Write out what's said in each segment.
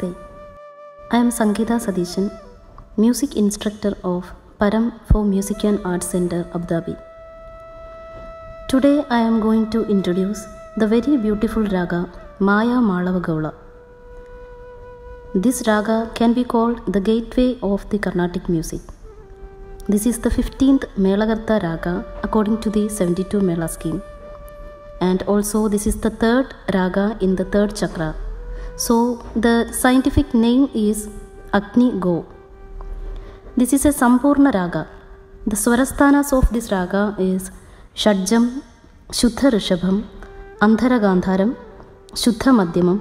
Namaste. I am Sangeeta Sadishan, music instructor of Param for Music and Arts Center, Abu Dhabi. Today I am going to introduce the very beautiful raga Maya Malava Gaula. This raga can be called the gateway of the Carnatic music. This is the 15th Melakarta raga according to the 72 Mela scheme. And also this is the third raga in the third chakra. So the scientific name is Agni Go. This is a Sampurna raga. The swarasthanas of this raga is Shadjam, Shuddha Rishabham, Andhara Gandharam, Shuddha Madhyamam,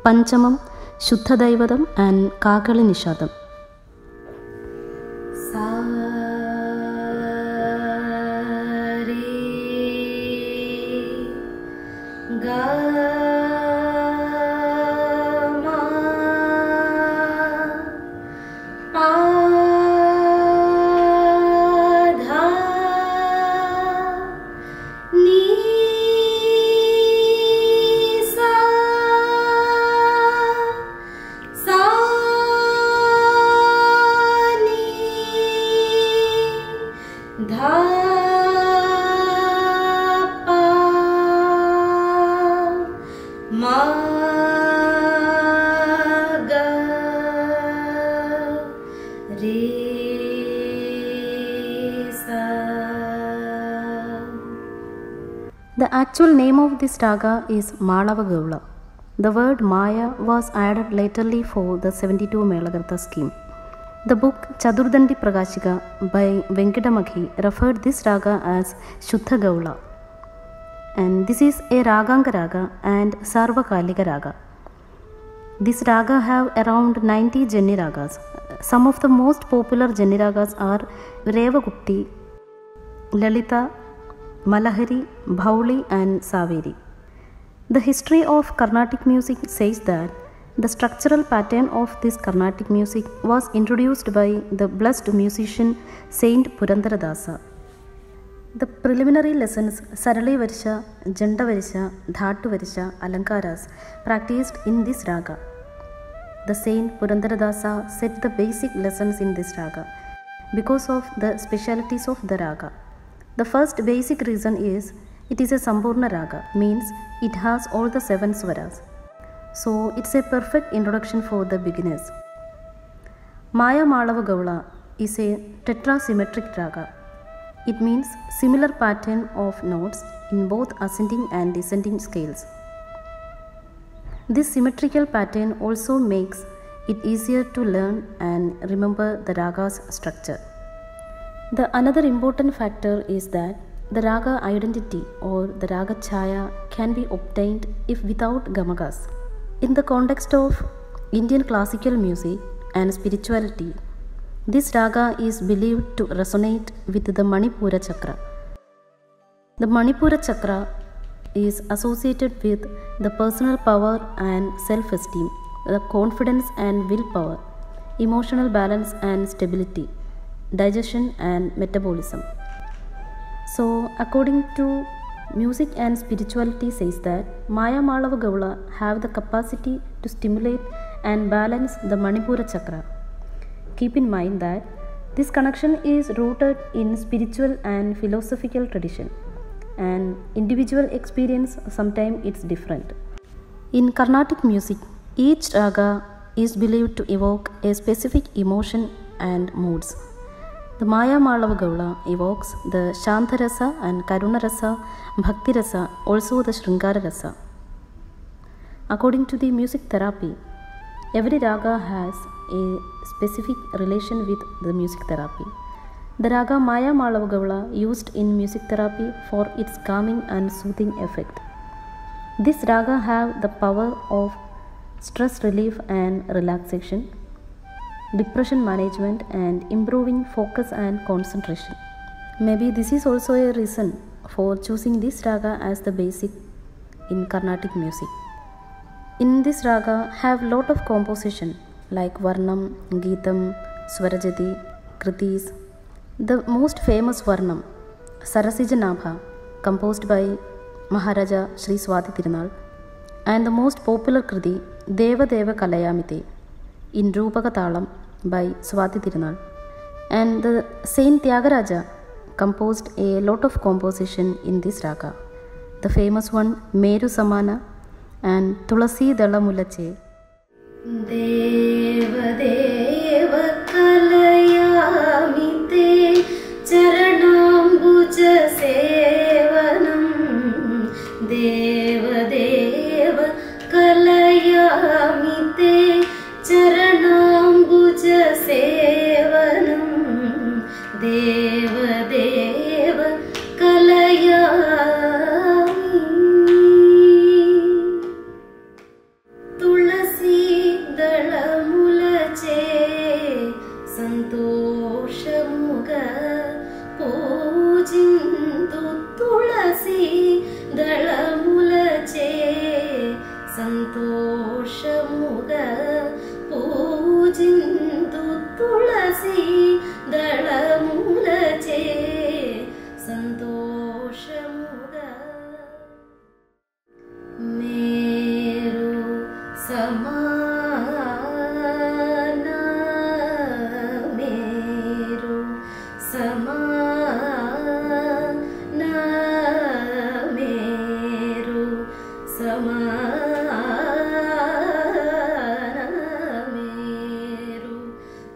Panchamam, Shuddha Daivadam and Kakali Nishadam. The actual name of this raga is Malava Gaula. The word Maya was added laterly for the 72 Melakarta scheme. The book Chadurdandi Prakashika by Venkatamaghi referred this raga as Shuddha Gaula. And this is a Raganga raga and Sarvakalika raga. This raga have around 90 Jani ragas. Some of the most popular Jani ragas are Revagupti, Lalita, Malahari, Bhauli and Saveri. The history of Carnatic music says that the structural pattern of this Carnatic music was introduced by the blessed musician Saint Purandaradasa. The preliminary lessons Sarali Varsha, Janda Varsha, Dhatu Varsha, Alankaras practiced in this raga. The Saint Purandaradasa set the basic lessons in this raga because of the specialities of the raga. The first basic reason is it is a Sampurna raga, means it has all the 7 swaras. So it's a perfect introduction for the beginners. Maya Malava Gaula is a tetrasymmetric raga. It means similar pattern of notes in both ascending and descending scales. This symmetrical pattern also makes it easier to learn and remember the raga's structure. The another important factor is that the raga identity or the raga chaya can be obtained if without gamakas. In the context of Indian classical music and spirituality, this raga is believed to resonate with the Manipura chakra. The Manipura chakra is associated with the personal power and self-esteem, the confidence and willpower, emotional balance and stability, digestion and metabolism. So according to music and spirituality says that Maya Malava Gaula have the capacity to stimulate and balance the Manipura chakra. Keep in mind that this connection is rooted in spiritual and philosophical tradition, and individual experience sometimes it's different. In Carnatic music, each raga is believed to evoke a specific emotion and moods. The Maya Malava Gaula evokes the Shantarasa and Karunarasa, Bhakti Rasa, also the Shringara Rasa. According to the music therapy, every raga has a specific relation with the music therapy. The raga Maya Malava Gaula used in music therapy for its calming and soothing effect. This raga have the power of stress relief and relaxation, depression management and improving focus and concentration. Maybe this is also a reason for choosing this raga as the basic in Carnatic music. In this raga have lot of composition like Varnam, Geetam, Swarajati, Kritis. The most famous Varnam, Sarasijanabha, composed by Maharaja Sri Swati Tirunal, and the most popular Kriti, Deva Deva Kalayamite, in Rupakatalam by Swati Tirunal. And the Saint Tyagaraja composed a lot of composition in this raga. The famous one Meru Samana and Tulasi Dala Mulache. Deva Deva Kalayamite Charanambuja Sevanam Deva Deva Kalayamite Charanambuja Sevanam Deva Deva Kalayami Tulasi Dalamulache Santoshamuga Pujintu Tulasi Dalamulache Santoshamuga Pujintu Tulasi Dalamulache Santoshamuga Meru Samana Meru Samana Meru Samana Meru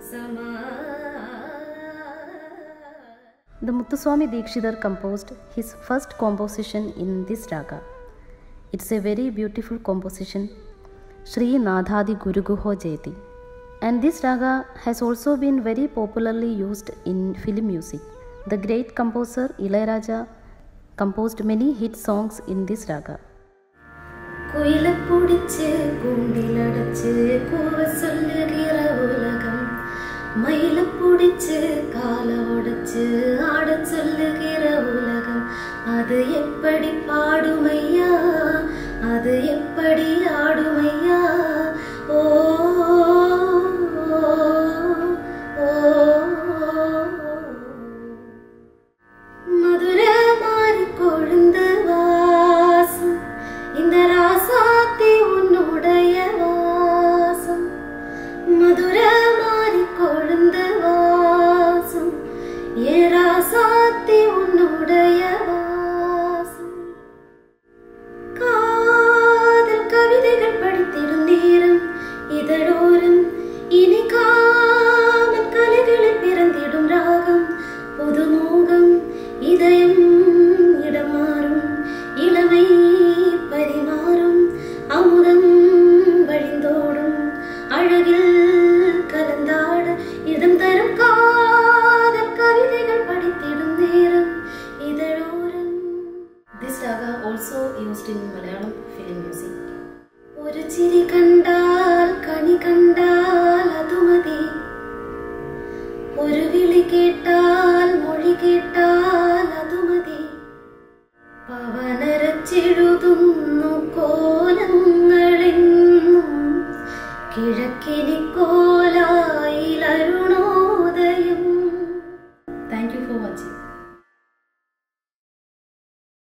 Samana. The Muthuswami Dikshidhar composed his first composition in this raga. It's a very beautiful composition, Sri Nadhadi Guruguho Jayati. And this raga has also been very popularly used in film music. The great composer Ilayaraja composed many hit songs in this raga. Kuila pudichu kundiladachu kuva sollugira ulagam Maila pudichu kaala odachu aada sollugira ulagam Adu eppadi paadumayya adu eppadi aadumayya Madura mari kolundu vaasam Inda raasaathi unnudaya vaasam Madura mari kolundu vaasam Ye raasaathi unnudaya vaasam Kaadal kavidaigal padithidum neeram idaloram ini kaamal kalagalil pirandidum raagam pudumogam idayam idamarum ilamai பரிமாறும் அமுதம் வழிந்தோடும் அழகில் கலந்தாட இதம் தரும் காதல் கவிதைகள் படித்திடும் நேரம் இதழோரம். This raga also used in Malayalam film music. ஒரு சிரி கண்டால் கனி கண்டால் அதுமதி ஒரு விழி கேட்டால் மொழி கேட்டால் அதுமதி പവനരച്ചെഴുതും